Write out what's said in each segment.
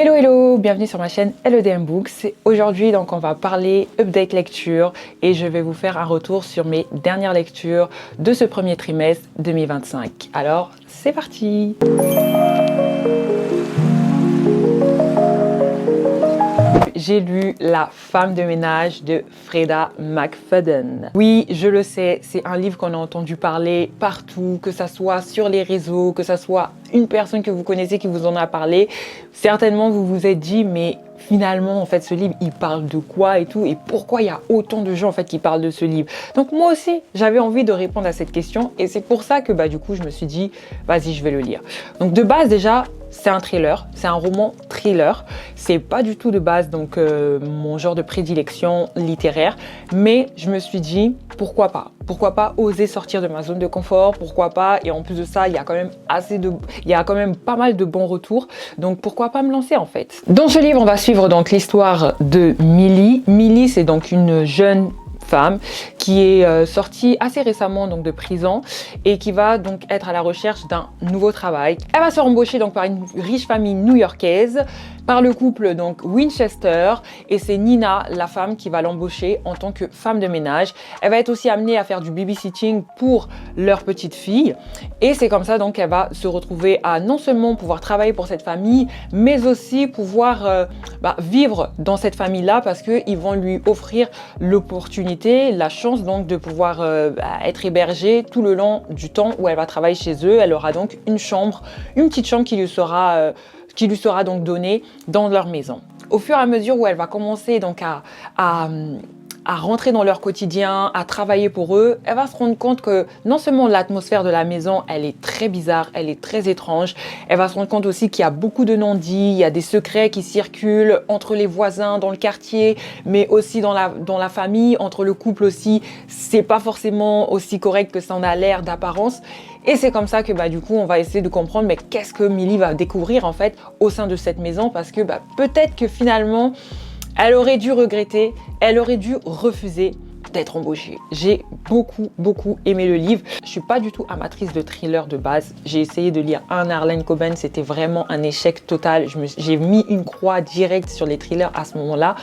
Hello hello, bienvenue sur ma chaîne LEDM Books. Aujourd'hui donc on va parler update lecture et je vais vous faire un retour sur mes dernières lectures de ce premier trimestre 2025. Alors c'est parti! J'ai lu La femme de ménage de Freda McFadden. Oui, je le sais, c'est un livre qu'on a entendu parler partout, que ça soit sur les réseaux, que ça soit une personne que vous connaissez qui vous en a parlé. Certainement, vous vous êtes dit, mais finalement, en fait, ce livre, il parle de quoi et tout, et pourquoi il y a autant de gens, en fait, qui parlent de ce livre. Donc, moi aussi, j'avais envie de répondre à cette question, et c'est pour ça que, du coup, je me suis dit, vas-y, je vais le lire. Donc, de base, déjà, c'est un thriller, c'est un roman thriller. C'est pas du tout de base donc mon genre de prédilection littéraire, mais je me suis dit pourquoi pas oser sortir de ma zone de confort, pourquoi pas, et en plus de ça, il y a quand même pas mal de bons retours, donc pourquoi pas me lancer en fait. Dans ce livre, on va suivre donc l'histoire de Millie. Millie, c'est donc une jeune femme qui est sortie assez récemment donc de prison et qui va donc être à la recherche d'un nouveau travail. Elle va se faire embaucher donc par une riche famille new-yorkaise, par le couple donc Winchester, et c'est Nina, la femme, qui va l'embaucher en tant que femme de ménage. Elle va être aussi amenée à faire du babysitting pour leur petite fille, et c'est comme ça donc qu'elle va se retrouver à non seulement pouvoir travailler pour cette famille, mais aussi pouvoir vivre dans cette famille-là, parce qu'ils vont lui offrir l'opportunité, la chance donc de pouvoir être hébergée tout le long du temps où elle va travailler chez eux. Elle aura donc une petite chambre qui lui sera donc donnée dans leur maison. Au fur et à mesure où elle va commencer donc à rentrer dans leur quotidien, à travailler pour eux, elle va se rendre compte que non seulement l'atmosphère de la maison, elle est très bizarre, elle est très étrange, elle va se rendre compte aussi qu'il y a beaucoup de non-dits, il y a des secrets qui circulent entre les voisins, dans le quartier, mais aussi dans la famille, entre le couple aussi. C'est pas forcément aussi correct que ça en a l'air d'apparence. Et c'est comme ça que du coup on va essayer de comprendre mais qu'est-ce que Millie va découvrir en fait au sein de cette maison, parce que peut-être que finalement elle aurait dû regretter, elle aurait dû refuser d'être embauchée. J'ai beaucoup aimé le livre. Je suis pas du tout amatrice de thriller de base. J'ai essayé de lire un Harlan Coben, c'était vraiment un échec total. J'ai mis une croix directe sur les thrillers à ce moment-là.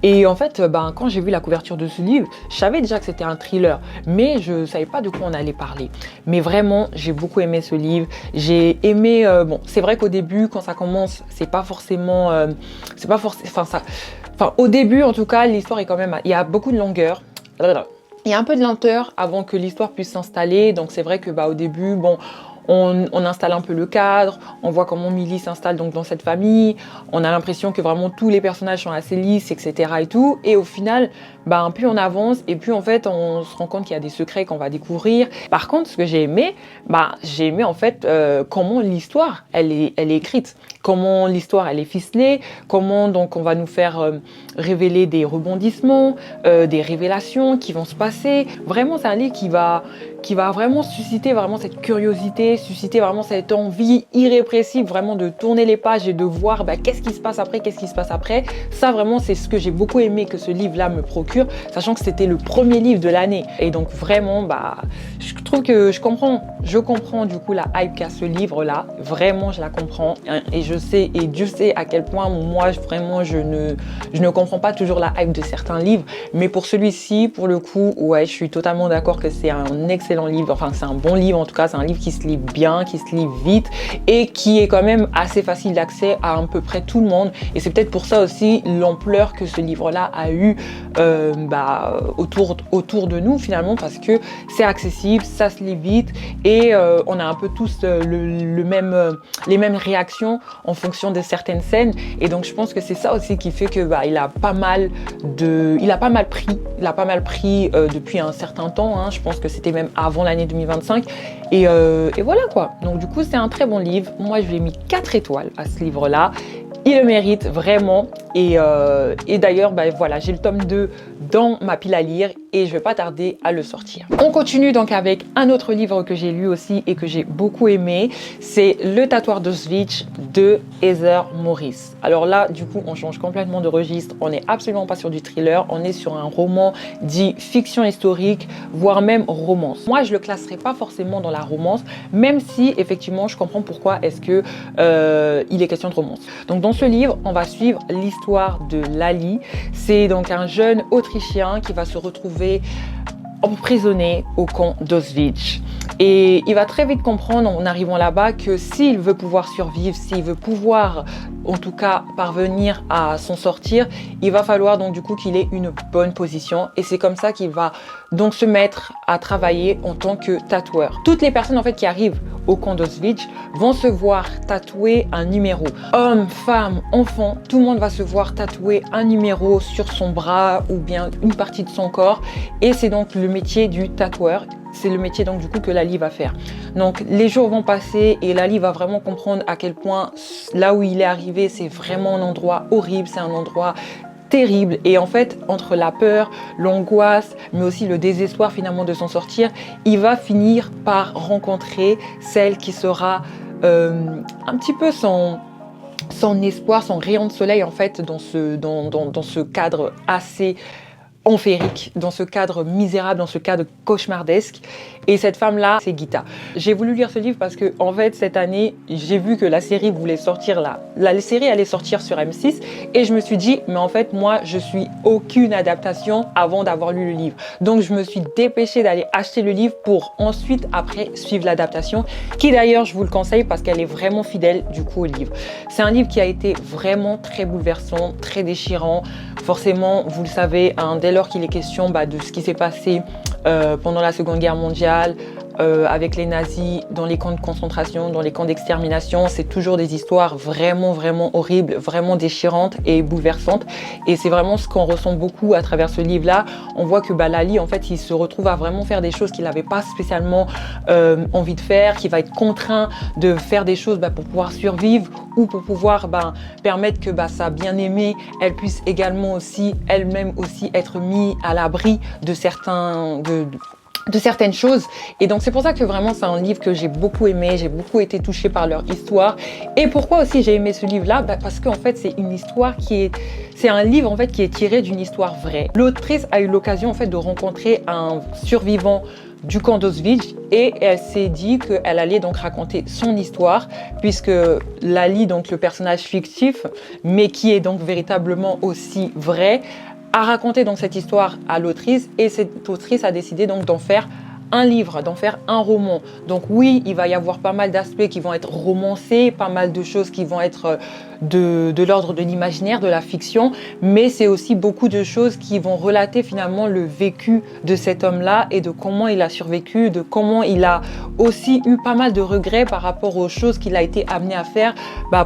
Et en fait, quand j'ai vu la couverture de ce livre, je savais déjà que c'était un thriller, mais je savais pas de quoi on allait parler. Mais vraiment, j'ai beaucoup aimé ce livre. J'ai aimé, c'est vrai qu'au début, quand ça commence, au début, en tout cas, l'histoire est quand même, il y a beaucoup de longueur. Il y a un peu de lenteur avant que l'histoire puisse s'installer. Donc c'est vrai que au début, on installe un peu le cadre, on voit comment Millie s'installe donc dans cette famille, on a l'impression que vraiment tous les personnages sont assez lisses, etc. et tout. Et au final, plus on avance et plus en fait on se rend compte qu'il y a des secrets qu'on va découvrir. Par contre, ce que j'ai aimé, en fait comment l'histoire elle est écrite, comment l'histoire elle est ficelée, comment donc on va nous faire révéler des rebondissements, des révélations qui vont se passer. Vraiment, c'est un livre qui va vraiment susciter vraiment cette curiosité, susciter vraiment cette envie irrépressible vraiment de tourner les pages et de voir qu'est-ce qui se passe après. Ça vraiment, c'est ce que j'ai beaucoup aimé que ce livre-là me procure, sachant que c'était le premier livre de l'année. Et donc vraiment, je trouve que je comprends du coup la hype qu'a ce livre-là. Vraiment, je la comprends. Et je sais, et Dieu sait à quel point moi, vraiment, je ne comprends pas toujours la hype de certains livres. Mais pour celui-ci, pour le coup, ouais, je suis totalement d'accord que c'est un excellent livre. Enfin, c'est un bon livre en tout cas. C'est un livre qui se lit bien, qui se lit vite et qui est quand même assez facile d'accès à peu près tout le monde. Et c'est peut-être pour ça aussi l'ampleur que ce livre-là a eu autour de nous finalement, parce que c'est accessible, ça se lit vite et on a un peu tous les mêmes réactions en fonction de certaines scènes. Et donc je pense que c'est ça aussi qui fait que il a pas mal pris depuis un certain temps, hein. Je pense que c'était même avant l'année 2025 et voilà quoi. Donc du coup c'est un très bon livre. Moi je lui ai mis 4 étoiles à ce livre là. Il le mérite vraiment Et d'ailleurs, bah, voilà, j'ai le tome 2 dans ma pile à lire et je vais pas tarder à le sortir. On continue donc avec un autre livre que j'ai lu aussi et que j'ai beaucoup aimé. C'est Le tatoueur d'Auschwitz de Heather Morris. Alors là, du coup, on change complètement de registre. On n'est absolument pas sur du thriller. On est sur un roman dit fiction historique, voire même romance. Moi, je le classerai pas forcément dans la romance, même si effectivement, je comprends pourquoi est-ce que il est question de romance. Donc dans ce livre, on va suivre l'histoire de Lali. C'est donc un jeune Autrichien qui va se retrouver emprisonné au camp d'Auschwitz. Et il va très vite comprendre en arrivant là-bas que s'il veut pouvoir survivre, s'il veut pouvoir en tout cas parvenir à s'en sortir, il va falloir donc du coup qu'il ait une bonne position. Et c'est comme ça qu'il va donc se mettre à travailler en tant que tatoueur. Toutes les personnes en fait qui arrivent au camp d'Auschwitz vont se voir tatouer un numéro. Hommes, femmes, enfants, tout le monde va se voir tatouer un numéro sur son bras ou bien une partie de son corps. Et c'est donc le métier du tatoueur. C'est le métier donc du coup que Lali va faire. Donc les jours vont passer et Lali va vraiment comprendre à quel point là où il est arrivé, c'est vraiment un endroit horrible, c'est un endroit terrible. Et en fait, entre la peur, l'angoisse, mais aussi le désespoir finalement de s'en sortir, il va finir par rencontrer celle qui sera un petit peu son espoir, son rayon de soleil en fait dans ce cadre assez enfer, dans ce cadre misérable, dans ce cadre cauchemardesque. Et cette femme-là, c'est Gita. J'ai voulu lire ce livre parce que, en fait, cette année, j'ai vu que la série voulait sortir là. La série allait sortir sur M6 et je me suis dit, mais en fait, moi, je suis aucune adaptation avant d'avoir lu le livre. Donc, je me suis dépêchée d'aller acheter le livre pour ensuite, après, suivre l'adaptation, qui d'ailleurs, je vous le conseille parce qu'elle est vraiment fidèle, du coup, au livre. C'est un livre qui a été vraiment très bouleversant, très déchirant. Forcément, vous le savez, hein, dès lors qu'il est question de ce qui s'est passé pendant la Seconde Guerre mondiale, avec les nazis, dans les camps de concentration, dans les camps d'extermination, c'est toujours des histoires vraiment, vraiment horribles, vraiment déchirantes et bouleversantes. Et c'est vraiment ce qu'on ressent beaucoup à travers ce livre-là. On voit que Lali, en fait, il se retrouve à vraiment faire des choses qu'il n'avait pas spécialement envie de faire, qu'il va être contraint de faire des choses pour pouvoir survivre ou pour pouvoir permettre que sa bien-aimée, elle puisse également aussi, elle-même aussi, être mise à l'abri de certaines choses. Et donc c'est pour ça que vraiment c'est un livre que j'ai beaucoup aimé, j'ai beaucoup été touchée par leur histoire. Et pourquoi aussi j'ai aimé ce livre-là? Parce qu'en fait c'est une histoire c'est un livre en fait qui est tiré d'une histoire vraie. L'autrice a eu l'occasion en fait de rencontrer un survivant du camp d'Auschwitz et elle s'est dit qu'elle allait donc raconter son histoire puisque Lali, donc le personnage fictif, mais qui est donc véritablement aussi vrai, a raconté donc cette histoire à l'autrice et cette autrice a décidé donc d'en faire un livre, d'en faire un roman. Donc oui, il va y avoir pas mal d'aspects qui vont être romancés, pas mal de choses qui vont être de l'ordre de l'imaginaire, de la fiction, mais c'est aussi beaucoup de choses qui vont relater finalement le vécu de cet homme-là et de comment il a survécu, de comment il a aussi eu pas mal de regrets par rapport aux choses qu'il a été amené à faire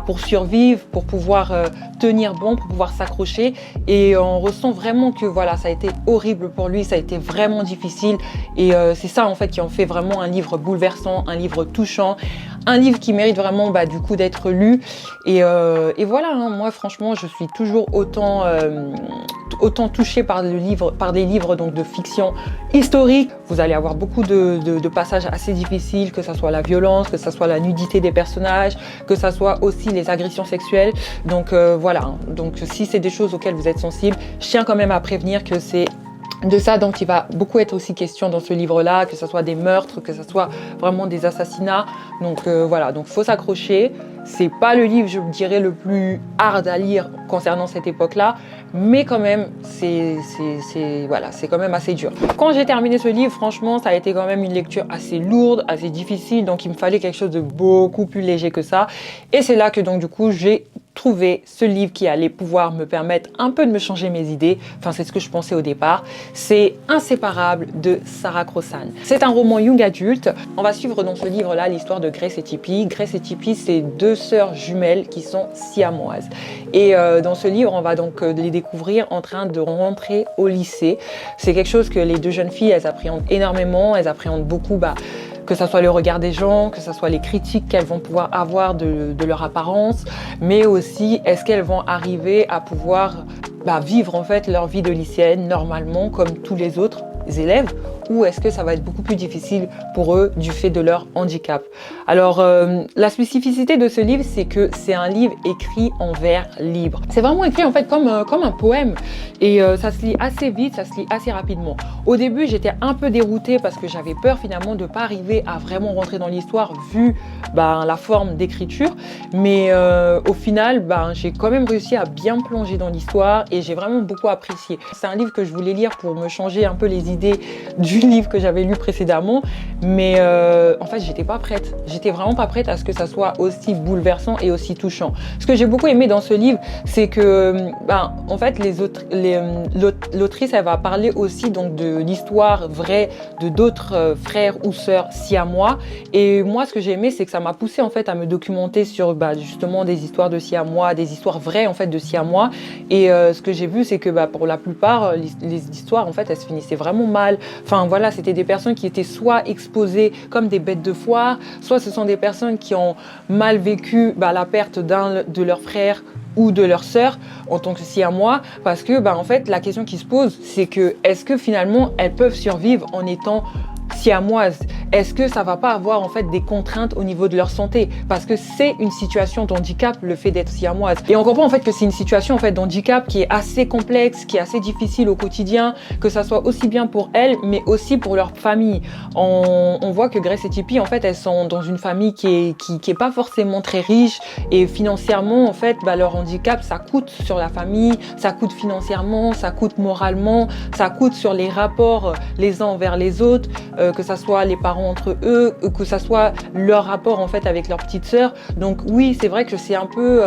pour survivre, pour pouvoir tenir bon, pour pouvoir s'accrocher. Et on ressent vraiment que voilà, ça a été horrible pour lui, ça a été vraiment difficile. Et c'est ça en fait qui en fait vraiment un livre bouleversant, un livre touchant, un livre qui mérite vraiment du coup d'être lu. Et voilà, hein, moi franchement je suis toujours autant touchée par des livres donc de fiction historique. Vous allez avoir beaucoup de passages assez difficiles, que ça soit la violence, que ça soit la nudité des personnages, que ça soit aussi les agressions sexuelles. Donc voilà, hein. Donc si c'est des choses auxquelles vous êtes sensible, je tiens quand même à prévenir que c'est de ça dont il va beaucoup être aussi question dans ce livre-là, que ce soit des meurtres, que ce soit vraiment des assassinats. Donc voilà, donc faut s'accrocher. C'est pas le livre, je dirais, le plus hard à lire concernant cette époque-là, mais quand même, c'est quand même assez dur. Quand j'ai terminé ce livre, franchement, ça a été quand même une lecture assez lourde, assez difficile, donc il me fallait quelque chose de beaucoup plus léger que ça. Et c'est là que donc du coup, j'ai trouvé ce livre qui allait pouvoir me permettre un peu de me changer mes idées. Enfin, c'est ce que je pensais au départ. C'est Inséparable de Sarah Crossan. C'est un roman young adulte. On va suivre dans ce livre-là l'histoire de Grace et Tippi. Grace et Tippi, c'est deux sœurs jumelles qui sont siamoises. Et dans ce livre, on va donc les découvrir en train de rentrer au lycée. C'est quelque chose que les deux jeunes filles, elles appréhendent énormément. Elles appréhendent beaucoup que ça soit le regard des gens, que ça soit les critiques qu'elles vont pouvoir avoir de leur apparence, mais aussi est-ce qu'elles vont arriver à pouvoir vivre en fait leur vie de lycéenne normalement comme tous les autres élèves, ou est-ce que ça va être beaucoup plus difficile pour eux du fait de leur handicap. Alors la spécificité de ce livre, c'est que c'est un livre écrit en vers libre. C'est vraiment écrit en fait comme un poème, et ça se lit assez vite, ça se lit assez rapidement. Au début, j'étais un peu déroutée parce que j'avais peur finalement de pas arriver à vraiment rentrer dans l'histoire vu la forme d'écriture, mais au final, j'ai quand même réussi à bien plonger dans l'histoire et j'ai vraiment beaucoup apprécié. C'est un livre que je voulais lire pour me changer un peu les idées du livre que j'avais lu précédemment, mais en fait j'étais pas prête. J'étais vraiment pas prête à ce que ça soit aussi bouleversant et aussi touchant. Ce que j'ai beaucoup aimé dans ce livre, c'est que en fait l'autrice elle va parler aussi donc de l'histoire vraie de d'autres frères ou sœurs siamois, et moi ce que j'ai aimé, c'est que ça m'a poussé en fait à me documenter sur justement des histoires de siamois, des histoires vraies en fait de siamois, et ce que j'ai vu, c'est que pour la plupart les histoires en fait elles se finissaient vraiment mal. Enfin voilà, c'était des personnes qui étaient soit exposées comme des bêtes de foire, soit ce sont des personnes qui ont mal vécu la perte d'un de leurs frères ou de leur sœur en tant que siamois, parce que en fait la question qui se pose, c'est que est-ce que finalement elles peuvent survivre en étant siamoises? Est-ce que ça va pas avoir en fait des contraintes au niveau de leur santé? Parce que c'est une situation d'handicap, le fait d'être siamoise. Et on comprend en fait que c'est une situation en fait d'handicap qui est assez complexe, qui est assez difficile au quotidien, que ça soit aussi bien pour elles, mais aussi pour leur famille. On voit que Grace et Tippy en fait elles sont dans une famille qui est pas forcément très riche, et financièrement en fait leur handicap ça coûte sur la famille, ça coûte financièrement, ça coûte moralement, ça coûte sur les rapports les uns envers les autres, que ça soit les parents entre eux, que ça soit leur rapport en fait avec leur petite sœur. Donc oui, c'est vrai que c'est un peu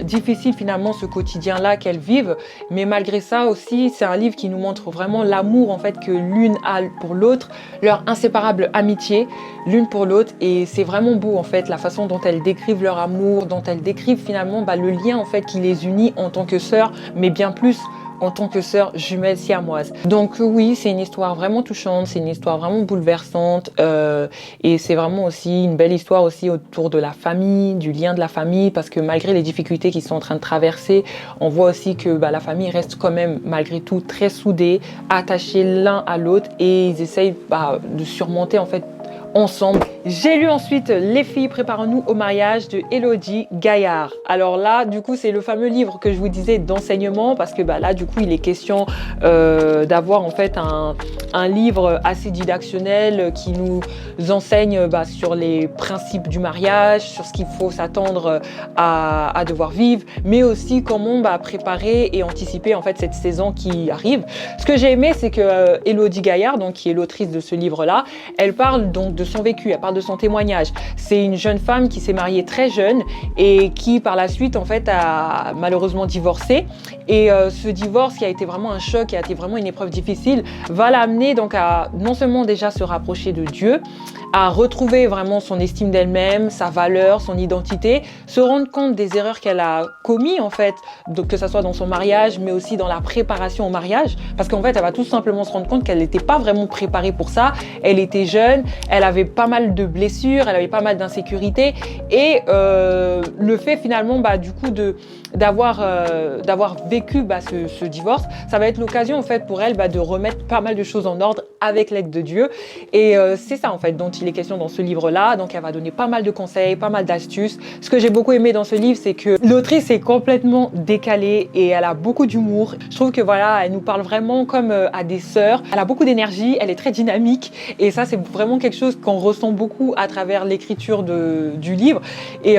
difficile finalement ce quotidien là qu'elles vivent, mais malgré ça aussi c'est un livre qui nous montre vraiment l'amour en fait que l'une a pour l'autre, leur inséparable amitié l'une pour l'autre, et c'est vraiment beau en fait la façon dont elles décrivent leur amour, dont elles décrivent finalement le lien en fait qui les unit en tant que sœurs, mais bien plus en tant que sœur jumelle siamoise. Donc oui, c'est une histoire vraiment touchante, c'est une histoire vraiment bouleversante, et c'est vraiment aussi une belle histoire aussi autour de la famille, du lien de la famille, parce que malgré les difficultés qu'ils sont en train de traverser, on voit aussi que la famille reste quand même malgré tout très soudée, attachée l'un à l'autre, et ils essayent de surmonter en fait ensemble. J'ai lu ensuite Les filles, préparons-nous au mariage de Elodie Gaillard. Alors là, du coup, c'est le fameux livre que je vous disais d'enseignement, parce que là, du coup, il est question d'avoir en fait un livre assez didactionnel qui nous enseigne sur les principes du mariage, sur ce qu'il faut s'attendre à devoir vivre, mais aussi comment préparer et anticiper en fait cette saison qui arrive. Ce que j'ai aimé, c'est que Elodie Gaillard, donc qui est l'autrice de ce livre-là, elle parle donc de son vécu, elle parle de son témoignage. C'est une jeune femme qui s'est mariée très jeune et qui par la suite en fait a malheureusement divorcé, et ce divorce qui a été vraiment un choc, qui a été vraiment une épreuve difficile, va l'amener donc à non seulement déjà se rapprocher de Dieu, à retrouver vraiment son estime d'elle-même, sa valeur, son identité, se rendre compte des erreurs qu'elle a commises en fait, donc que ça soit dans son mariage, mais aussi dans la préparation au mariage, parce qu'en fait elle va tout simplement se rendre compte qu'elle n'était pas vraiment préparée pour ça. Elle était jeune, elle avait pas mal de blessures, elle avait pas mal d'insécurité, et le fait finalement du coup d'avoir vécu ce divorce, ça va être l'occasion en fait pour elle de remettre pas mal de choses en ordre avec l'aide de Dieu, et c'est ça en fait dont il est question dans ce livre-là. Donc elle va donner pas mal de conseils, pas mal d'astuces. Ce que j'ai beaucoup aimé dans ce livre, c'est que l'autrice est complètement décalée et elle a beaucoup d'humour. Je trouve que elle nous parle vraiment comme à des sœurs. Elle a beaucoup d'énergie, elle est très dynamique, et ça c'est vraiment quelque chose qu'on ressent beaucoup à travers l'écriture du livre, et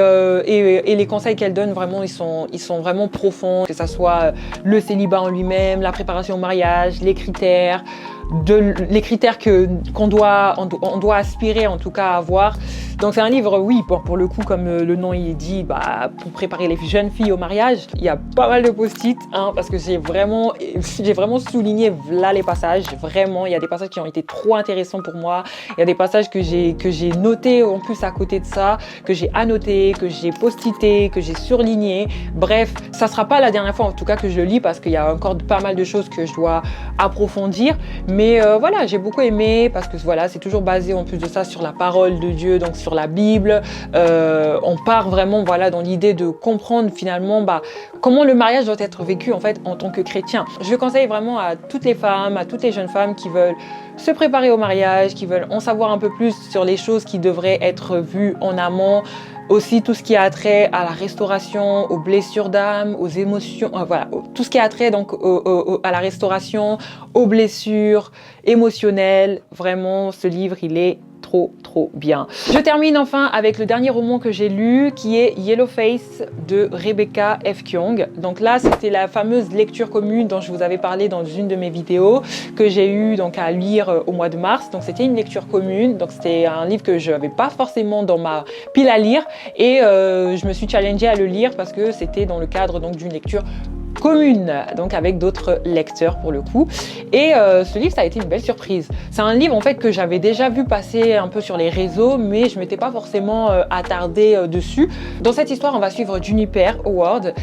les conseils qu'elle donne vraiment ils sont vraiment profonds, que ça soit le célibat en lui-même, la préparation au mariage, les critères qu'on doit aspirer en tout cas à avoir. Donc c'est un livre, oui, pour le coup, comme le nom il dit, pour préparer les jeunes filles au mariage. Il y a pas mal de post-it, parce que j'ai vraiment souligné là les passages. Vraiment, il y a des passages qui ont été trop intéressants pour moi. Il y a des passages que j'ai notés en plus à côté de ça, que j'ai annoté, que j'ai post-ité, que j'ai surligné. Bref, ça sera pas la dernière fois en tout cas que je le lis, parce qu'il y a encore pas mal de choses que je dois approfondir. Mais voilà, j'ai beaucoup aimé parce que voilà, c'est toujours basé en plus de ça sur la parole de Dieu, donc sur la Bible. On part vraiment voilà dans l'idée de comprendre finalement comment le mariage doit être vécu en fait en tant que chrétien. Je conseille vraiment à toutes les femmes, à toutes les jeunes femmes qui veulent se préparer au mariage, qui veulent en savoir un peu plus sur les choses qui devraient être vues en amont. Aussi tout ce qui a trait à la restauration, aux blessures d'âme, aux émotions, voilà, tout ce qui a trait donc à la restauration, aux blessures émotionnelles. Vraiment, ce livre, il est trop bien. Je termine enfin avec le dernier roman que j'ai lu qui est Yellowface de Rebecca F. Kuang. Donc là, c'était la fameuse lecture commune dont je vous avais parlé dans une de mes vidéos que j'ai eu donc à lire au mois de mars. Donc c'était une lecture commune. Donc c'était un livre que je n'avais pas forcément dans ma pile à lire et je me suis challengée à le lire parce que c'était dans le cadre donc d'une lecture commune, donc avec d'autres lecteurs pour le coup. Et ce livre, ça a été une belle surprise. C'est un livre en fait que j'avais déjà vu passer un peu sur les réseaux, mais je m'étais pas forcément attardée dessus. Dans cette histoire, on va suivre Juniper Howard,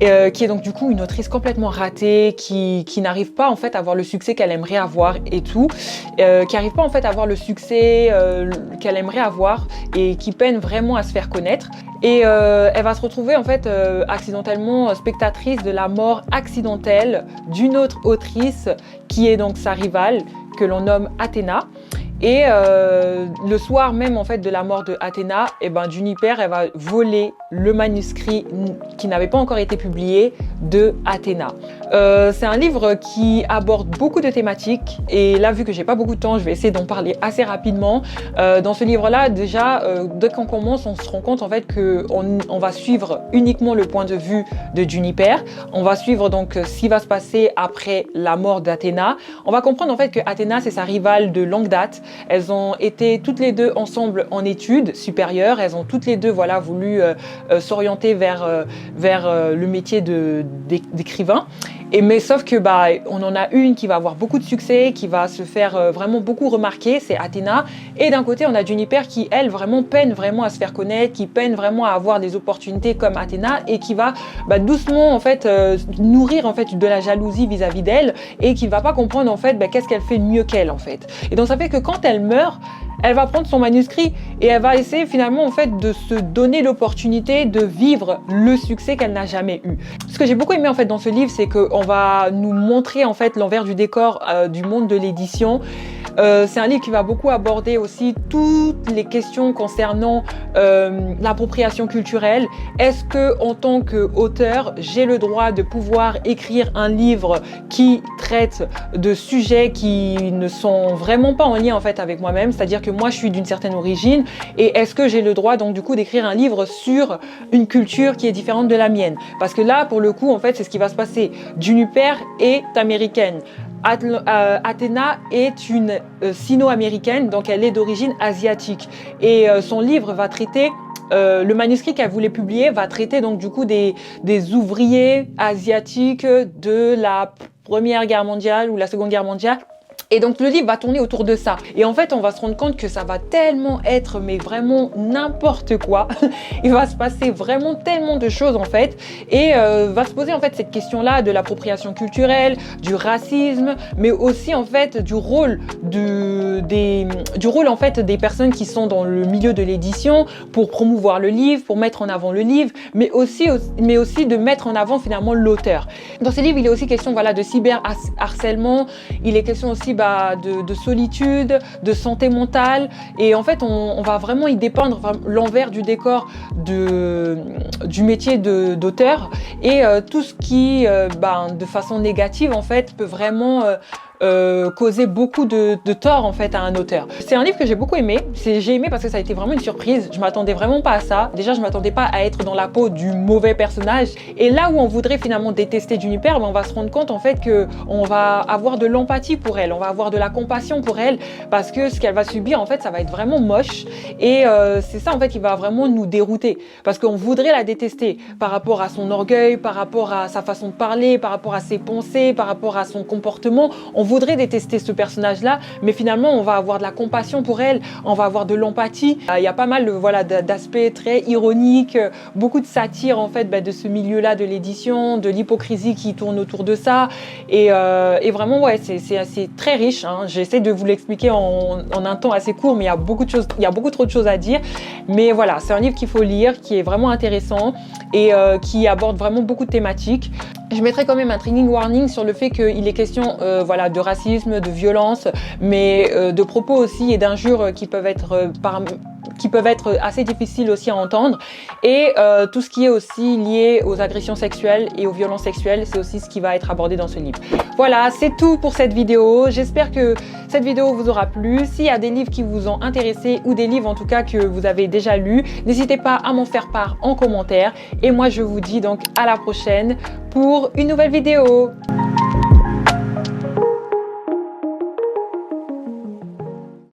qui est donc du coup une autrice complètement ratée, qui n'arrive pas en fait à avoir le succès qu'elle aimerait avoir et tout, qui n'arrive pas en fait à avoir le succès qu'elle aimerait avoir et qui peine vraiment à se faire connaître. Et elle va se retrouver en fait accidentellement spectatrice de la mort accidentelle d'une autre autrice qui est donc sa rivale, que l'on nomme Athéna. Et le soir même en fait de la mort de Athéna, Juniper elle va voler le manuscrit qui n'avait pas encore été publié de Athéna. C'est un livre qui aborde beaucoup de thématiques et là vu que j'ai pas beaucoup de temps, je vais essayer d'en parler assez rapidement. Dans ce livre-là, déjà dès qu'on commence, on se rend compte en fait que on va suivre uniquement le point de vue de Juniper. On va suivre donc ce qui va se passer après la mort d'Athéna. On va comprendre en fait que Athéna c'est sa rivale de longue date. Elles ont été toutes les deux ensemble en études supérieures. Elles ont toutes les deux voilà, voulu s'orienter vers le métier d'écrivain. Mais sauf que on en a une qui va avoir beaucoup de succès, qui va se faire vraiment beaucoup remarquer, c'est Athéna. Et d'un côté, on a Juniper qui, elle, vraiment peine vraiment à se faire connaître, qui peine vraiment à avoir des opportunités comme Athéna et qui va doucement en fait nourrir en fait de la jalousie vis-à-vis d'elle et qui ne va pas comprendre en fait qu'est-ce qu'elle fait de mieux qu'elle en fait. Et donc ça fait que quand elle meurt, elle va prendre son manuscrit et elle va essayer finalement en fait de se donner l'opportunité de vivre le succès qu'elle n'a jamais eu. Ce que j'ai beaucoup aimé en fait dans ce livre, c'est qu'on va nous montrer en fait l'envers du décor du monde de l'édition. C'est un livre qui va beaucoup aborder aussi toutes les questions concernant l'appropriation culturelle. Est-ce que en tant qu'auteur, j'ai le droit de pouvoir écrire un livre qui traite de sujets qui ne sont vraiment pas en lien en fait avec moi-même, c'est-à-dire que moi je suis d'une certaine origine et est-ce que j'ai le droit donc du coup d'écrire un livre sur une culture qui est différente de la mienne? Parce que là pour le coup en fait c'est ce qui va se passer. Juniper est américaine. Athéna est une sino-américaine, donc elle est d'origine asiatique. Et son livre va traiter, le manuscrit qu'elle voulait publier va traiter donc du coup des ouvriers asiatiques de la Première Guerre mondiale ou la Seconde Guerre mondiale. Et donc le livre va tourner autour de ça. Et en fait, on va se rendre compte que ça va tellement être, mais vraiment n'importe quoi. Il va se passer vraiment tellement de choses en fait. Et va se poser en fait cette question-là de l'appropriation culturelle, du racisme, mais aussi en fait du rôle du rôle en fait des personnes qui sont dans le milieu de l'édition pour promouvoir le livre, pour mettre en avant le livre, mais aussi de mettre en avant finalement l'auteur. Dans ce livre, il est aussi question voilà de cyberharcèlement. Il est question aussi de solitude, de santé mentale et en fait on va vraiment y dépeindre l'envers du décor du métier d'auteur et tout ce qui de façon négative en fait peut vraiment causer beaucoup de tort en fait à un auteur. C'est un livre que j'ai beaucoup aimé. J'ai aimé parce que ça a été vraiment une surprise. Je m'attendais vraiment pas à ça. Déjà, je m'attendais pas à être dans la peau du mauvais personnage. Et là où on voudrait finalement détester Juniper, on va se rendre compte en fait que on va avoir de l'empathie pour elle, on va avoir de la compassion pour elle parce que ce qu'elle va subir en fait, ça va être vraiment moche. Et c'est ça en fait qui va vraiment nous dérouter parce qu'on voudrait la détester par rapport à son orgueil, par rapport à sa façon de parler, par rapport à ses pensées, par rapport à son comportement. On voudrait détester ce personnage-là, mais finalement, on va avoir de la compassion pour elle, on va avoir de l'empathie. Il y a pas mal voilà, d'aspects très ironiques, beaucoup de satire en fait de ce milieu-là de l'édition, de l'hypocrisie qui tourne autour de ça. Et vraiment, ouais, c'est très riche. Hein. J'essaie de vous l'expliquer en un temps assez court, mais il y a beaucoup de choses, il y a beaucoup trop de choses à dire. Mais voilà, c'est un livre qu'il faut lire, qui est vraiment intéressant et qui aborde vraiment beaucoup de thématiques. Je mettrai quand même un trigger warning sur le fait qu'il est question voilà, de racisme, de violence, mais de propos aussi et d'injures qui peuvent être assez difficiles aussi à entendre. Et tout ce qui est aussi lié aux agressions sexuelles et aux violences sexuelles, c'est aussi ce qui va être abordé dans ce livre. Voilà, c'est tout pour cette vidéo. J'espère que cette vidéo vous aura plu. S'il y a des livres qui vous ont intéressé ou des livres en tout cas que vous avez déjà lus, n'hésitez pas à m'en faire part en commentaire. Et moi, je vous dis donc à la prochaine pour une nouvelle vidéo.